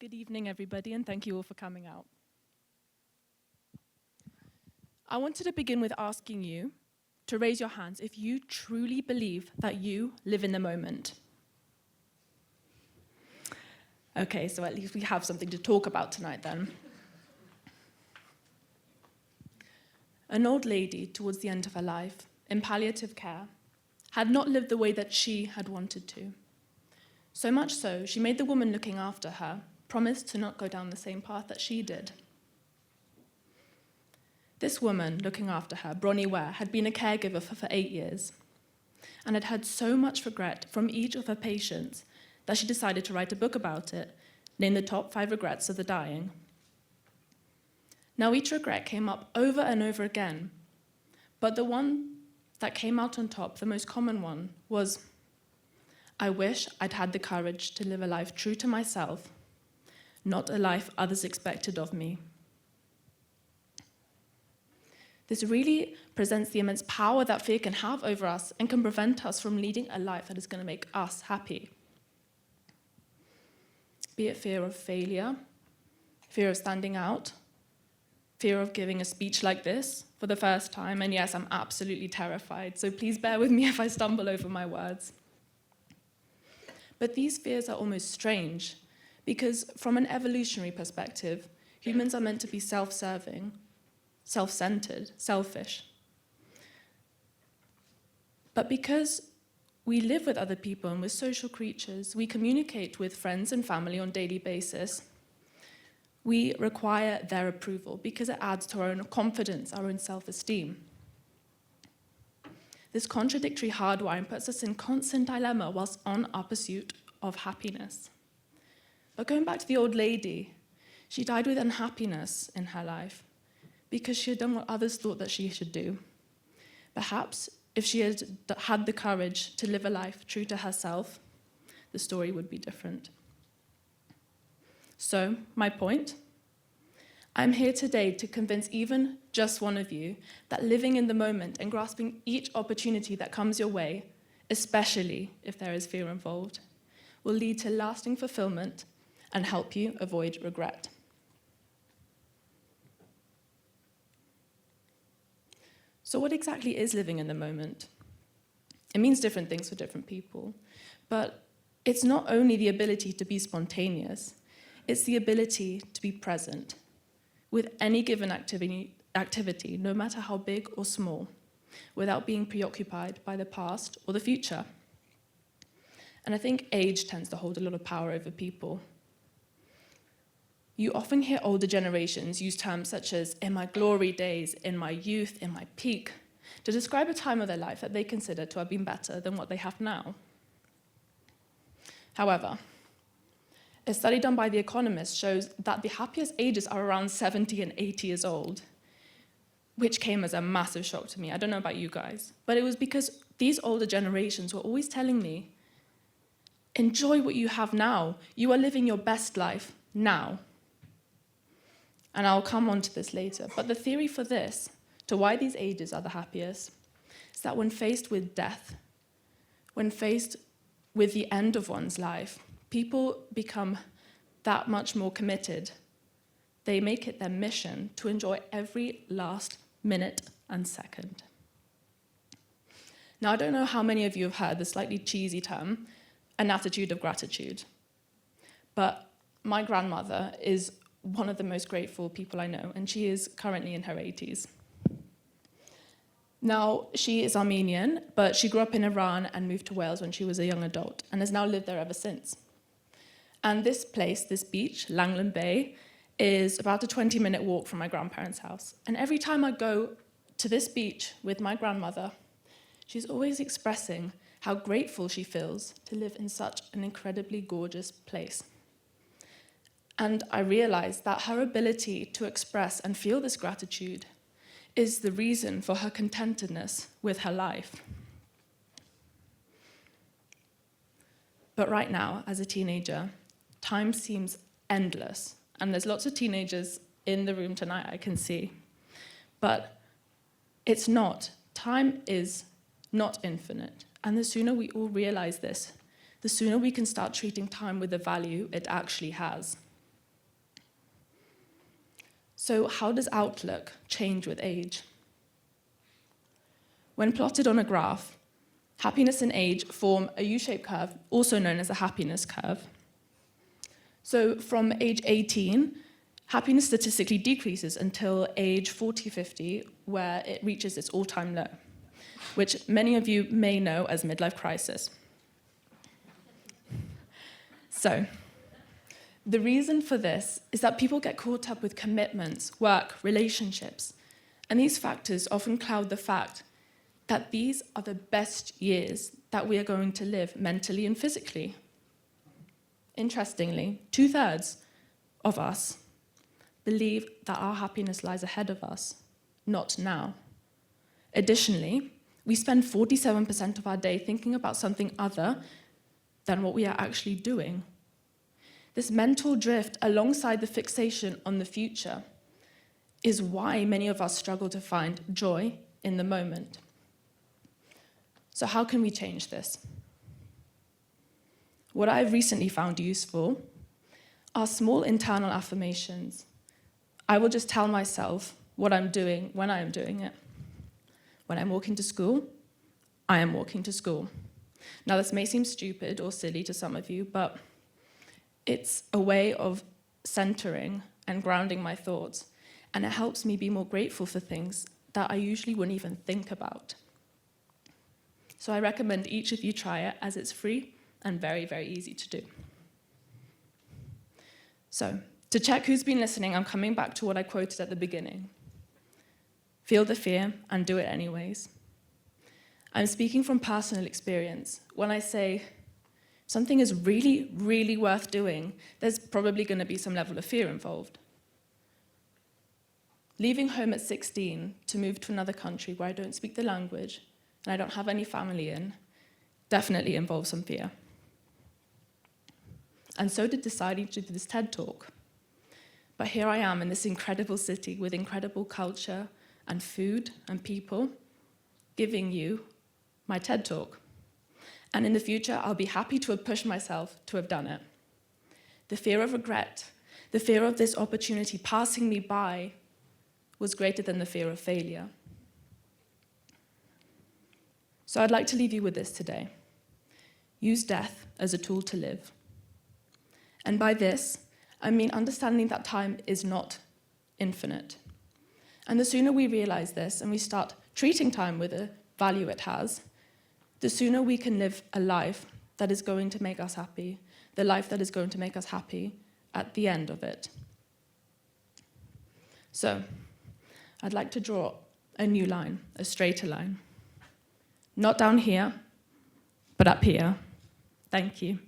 Good evening, everybody, and thank you all for coming out. I wanted to begin with asking you to raise your hands if you truly believe that you live in the moment. Okay, so at least we have something to talk about tonight then. An old lady towards the end of her life, in palliative care, had not lived the way that she had wanted to. So much so, she made the woman looking after her promise to not go down the same path that she did. This woman looking after her, Bronnie Ware, had been a caregiver for 8 years and had had so much regret from each of her patients that she decided to write a book about it, named The Top 5 Regrets of the Dying. Now, each regret came up over and over again, but the one that came out on top, the most common one, was, I wish I'd had the courage to live a life true to myself, not a life others expected of me. This really presents the immense power that fear can have over us and can prevent us from leading a life that is going to make us happy. Be it fear of failure, fear of standing out, fear of giving a speech like this for the first time, and yes, I'm absolutely terrified, so please bear with me if I stumble over my words. But these fears are almost strange, because from an evolutionary perspective, humans are meant to be self-serving, self-centered, selfish. But because we live with other people and we're social creatures, we communicate with friends and family on a daily basis, we require their approval because it adds to our own confidence, our own self-esteem. This contradictory hardwiring puts us in constant dilemma whilst on our pursuit of happiness. But going back to the old lady, she died with unhappiness in her life because she had done what others thought that she should do. Perhaps if she had had the courage to live a life true to herself, the story would be different. So, my point, I'm here today to convince even just one of you that living in the moment and grasping each opportunity that comes your way, especially if there is fear involved, will lead to lasting fulfillment and help you avoid regret. So what exactly is living in the moment? It means different things for different people, but it's not only the ability to be spontaneous, it's the ability to be present with any given activity, no matter how big or small, without being preoccupied by the past or the future. And I think age tends to hold a lot of power over people. You often hear older generations use terms such as in my glory days, in my youth, in my peak, to describe a time of their life that they consider to have been better than what they have now. However, a study done by The Economist shows that the happiest ages are around 70 and 80 years old, which came as a massive shock to me. I don't know about you guys, but it was because these older generations were always telling me, enjoy what you have now. You are living your best life now. And I'll come on to this later. But the theory for this, to why these ages are the happiest, is that when faced with death, when faced with the end of one's life, people become that much more committed. They make it their mission to enjoy every last minute and second. Now, I don't know how many of you have heard the slightly cheesy term, an attitude of gratitude. But my grandmother is one of the most grateful people I know, and she is currently in her 80s. Now, she is Armenian, but she grew up in Iran and moved to Wales when she was a young adult, and has now lived there ever since. And this place, this beach, Langland Bay, is about a 20-minute walk from my grandparents' house. And every time I go to this beach with my grandmother, she's always expressing how grateful she feels to live in such an incredibly gorgeous place. And I realized that her ability to express and feel this gratitude is the reason for her contentedness with her life. But right now, as a teenager, time seems endless. And there's lots of teenagers in the room tonight, I can see. But it's not. Time is not infinite. And the sooner we all realize this, the sooner we can start treating time with the value it actually has. So how does outlook change with age? When plotted on a graph, happiness and age form a U-shaped curve, also known as a happiness curve. So from age 18, happiness statistically decreases until age 40, 50, where it reaches its all-time low, which many of you may know as midlife crisis. So, the reason for this is that people get caught up with commitments, work, relationships, and these factors often cloud the fact that these are the best years that we are going to live mentally and physically. Interestingly, 2/3 of us believe that our happiness lies ahead of us, not now. Additionally, we spend 47% of our day thinking about something other than what we are actually doing. This mental drift, alongside the fixation on the future, is why many of us struggle to find joy in the moment. So how can we change this? What I've recently found useful are small internal affirmations. I will just tell myself what I'm doing when I am doing it. When I'm walking to school, I am walking to school. Now, this may seem stupid or silly to some of you, but it's a way of centering and grounding my thoughts, and it helps me be more grateful for things that I usually wouldn't even think about. So I recommend each of you try it, as it's free and very, very easy to do. So, to check who's been listening, I'm coming back to what I quoted at the beginning. Feel the fear and do it anyways. I'm speaking from personal experience. When I say something is really, really worth doing, there's probably going to be some level of fear involved. Leaving home at 16 to move to another country where I don't speak the language and I don't have any family in definitely involves some fear. And so did deciding to do this TED Talk. But here I am in this incredible city with incredible culture and food and people, giving you my TED Talk. And in the future, I'll be happy to have pushed myself to have done it. The fear of regret, the fear of this opportunity passing me by was greater than the fear of failure. So I'd like to leave you with this today. Use death as a tool to live. And by this, I mean understanding that time is not infinite. And the sooner we realize this and we start treating time with the value it has, the sooner we can live a life that is going to make us happy, the life that is going to make us happy at the end of it. So, I'd like to draw a new line, a straighter line. Not down here, but up here. Thank you.